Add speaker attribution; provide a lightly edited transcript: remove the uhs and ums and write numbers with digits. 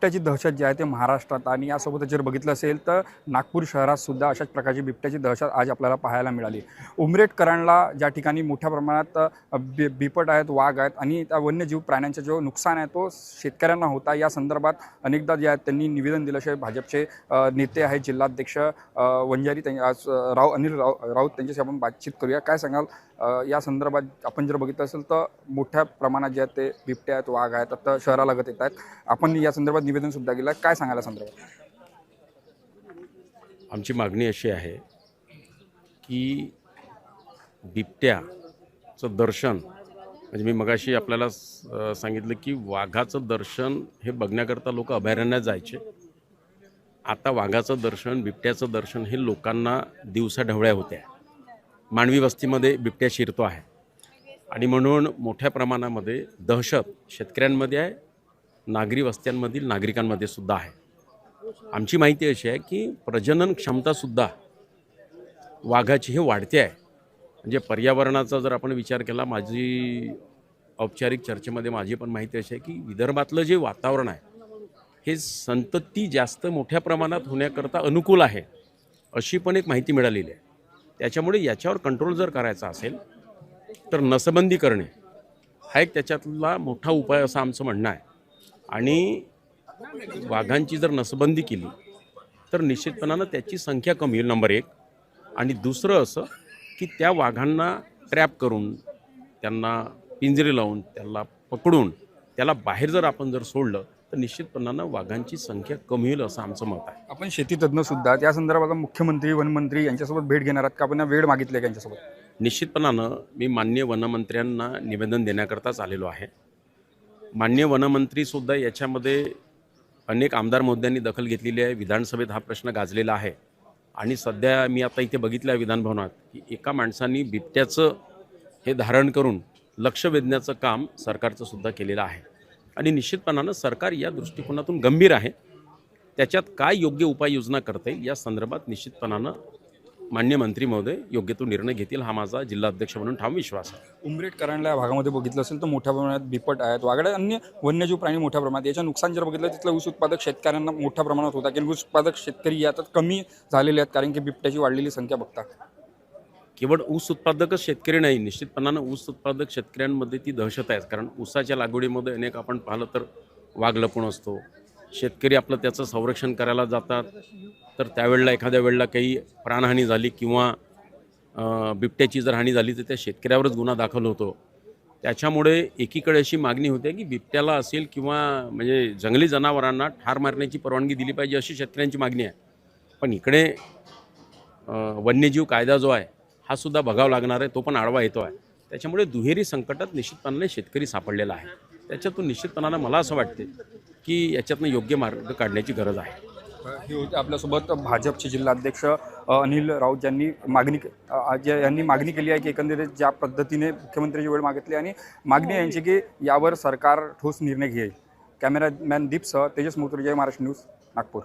Speaker 1: बिबट्याची दहशत जी आहे ते महाराष्ट्रात आणि यासोबतच जर बघितलं असेल तर नागपूर शहरात सुद्धा अशाच प्रकारची बिबट्याची दहशत आज आपल्याला पाहायला मिळाली। उमरेड ज्या ठिकाणी मोठ्या प्रमाणात बिबट आहेत, वाघ आहेत आणि त्या वन्यजीव प्राण्यांचा जो नुकसान आहे तो शेतकऱ्यांना होता, या संदर्भात अनेकदा जे आहेत त्यांनी निवेदन दिलं आहे। भाजपचे नेते आहेत, जिल्हाध्यक्ष वंजारी आज अनिल राऊत त्यांच्याशी आपण बातचीत करूया। काय सांगाल या संदर्भात? आपण जर बघितलं असेल तर मोठ्या प्रमाणात जे आहेत ते बिबटे आहेत, वाघ आहेत, आता शहरालगत येत आहेत। आपण या संदर्भात निवेदन सुद्धा केलं, काय सांगायला संदर्भात?
Speaker 2: आमची मागणी अशी आहे की बिबट्याचं दर्शन, म्हणजे मी मगाशी आपल्याला सांगितलं की वाघाचं दर्शन हे बघण्याकरता लोक अभयारण्यात जायचे। आता वाघाचं दर्शन, बिबट्याचं दर्शन हे लोकांना दिवसाढवळ्या होत्या। मानवी वस्तीमध्ये बिबट्या शिरतो आहे आणि म्हणून मोठ्या प्रमाणामध्ये दहशत शेतकऱ्यांमध्ये आहे, नागरी वस्त्यांमधील नागरिकांमध्ये सुद्धा आहे। आमची माहिती अशी आहे की प्रजनन क्षमतासुद्धा वाघाची हे वाढते आहे। म्हणजे पर्यावरणाचा जर आपण विचार केला, माझी औपचारिक चर्चेमध्ये माझी पण माहिती अशी आहे की विदर्भातलं जे वातावरण आहे हे संतती जास्त मोठ्या प्रमाणात होण्याकरता अनुकूल आहे, अशी पण एक माहिती मिळालेली आहे। त्याच्यामुळे याच्यावर कंट्रोल जर करायचा असेल तर नसबंदी करणे हा एक त्याच्यातला मोठा उपाय असं आमचं म्हणणं आहे। आणि वाघांची जर नसबंदी केली तर निश्चितपणानं त्याची संख्या कमी होईल, नंबर एक। आणि दुसरं असं की त्या वाघांना ट्रॅप करून, त्यांना पिंजरे लावून, त्याला पकडून त्याला बाहेर जर आपण जर सोडलं तर निश्चितपणानं वाघांची संख्या कमी होईल असं आमचं मत आहे।
Speaker 1: आपण शेती तज्ञ सुद्धा त्या संदर्भात मुख्यमंत्री, वनमंत्री यांच्यासोबत भेट घेणार आहात का? आपण वेळ मागितली आहे यांच्यासोबत?
Speaker 2: निश्चितपणानं मी माननीय वनमंत्र्यांना निवेदन देण्याकरताच आलेलो आहे। माननीय वनमंत्रीसुद्धा याच्यामध्ये अनेक आमदार मुद्द्यांनी दखल घेतलेली आहे। विधानसभेत हा प्रश्न गाजलेला आहे आणि सध्या मी आता इथे बघितलं आहे विधानभवनात की एका माणसांनी बिबट्याचं हे धारण करून लक्ष वेधण्याचं काम सरकारचं सुद्धा केलेलं आहे। आणि निश्चितपणानं सरकार या दृष्टिकोनातून गंभीर आहे। त्याच्यात काय योग्य उपाययोजना करता येईल या संदर्भात निश्चितपणानं माननीय मंत्री महोदय योग्य तो निर्णय घेतील, हा माझा जिल्हाध्यक्ष म्हणून ठाम विश्वास आहे।
Speaker 1: उमरेड या भागामध्ये बघितलं असेल तर मोठ्या प्रमाणात बिबट आहेत, वाघ आहेत, अन्य वन्यजीव प्राणी मोठ्या प्रमाणात। याचं नुकसान जर बघितलं तिथलं ऊस उत्पादक शेतकऱ्यांना मोठ्या प्रमाणात होता, कारण ऊस उत्पादक शेतकरी यात कमी झालेले आहेत कारण की बिबट्याची वाढलेली संख्या बघता।
Speaker 2: केवळ ऊस उत्पादकच शेतकरी नाही, निश्चितपणानं ऊस उत्पादक शेतकऱ्यांमध्ये ती दहशत आहे। कारण ऊसाच्या लागवडीमध्ये अनेक आपण पाहिलं तर वाघ लपून असतो। शेतकरी आपलं त्याचं संरक्षण करायला जातात तर त्यावेळेला एखाद्या वेळेला काही प्राणहानी झाली किंवा बिबट्याची जर हानी झाली तर त्या शेतकऱ्यावरच गुन्हा दाखल होतो। त्याच्यामुळे एकीकडे अशी मागणी होते की बिबट्याला असेल किंवा म्हणजे जंगली जनावरांना ठार मारण्याची परवानगी दिली पाहिजे, अशी शेतकऱ्यांची मागणी आहे। पण इकडे वन्यजीव कायदा जो आहे हा सुद्धा बघावा लागणार आहे, तो पण आडवा येतो आहे। त्याच्यामुळे दुहेरी संकटात निश्चितपणाने शेतकरी सापडलेला आहे। त्याच्यातून निश्चितपणानं मला असं वाटते की याच्यातनं योग्य मार्ग काढण्याची गरज आहे।
Speaker 1: हे होते आपल्यासोबत भाजपचे जिल्हाध्यक्ष अनिल राऊत यांनी मागणी केली आहे की एकंदरीत ज्या पद्धतीने मुख्यमंत्र्यांची वेळ मागितली आणि मागणी यांची की यावर सरकार ठोस निर्णय घेईल। कॅमेरामॅन दीपसह तेजस मोतुर्जे, महाराष्ट्र न्यूज, नागपूर।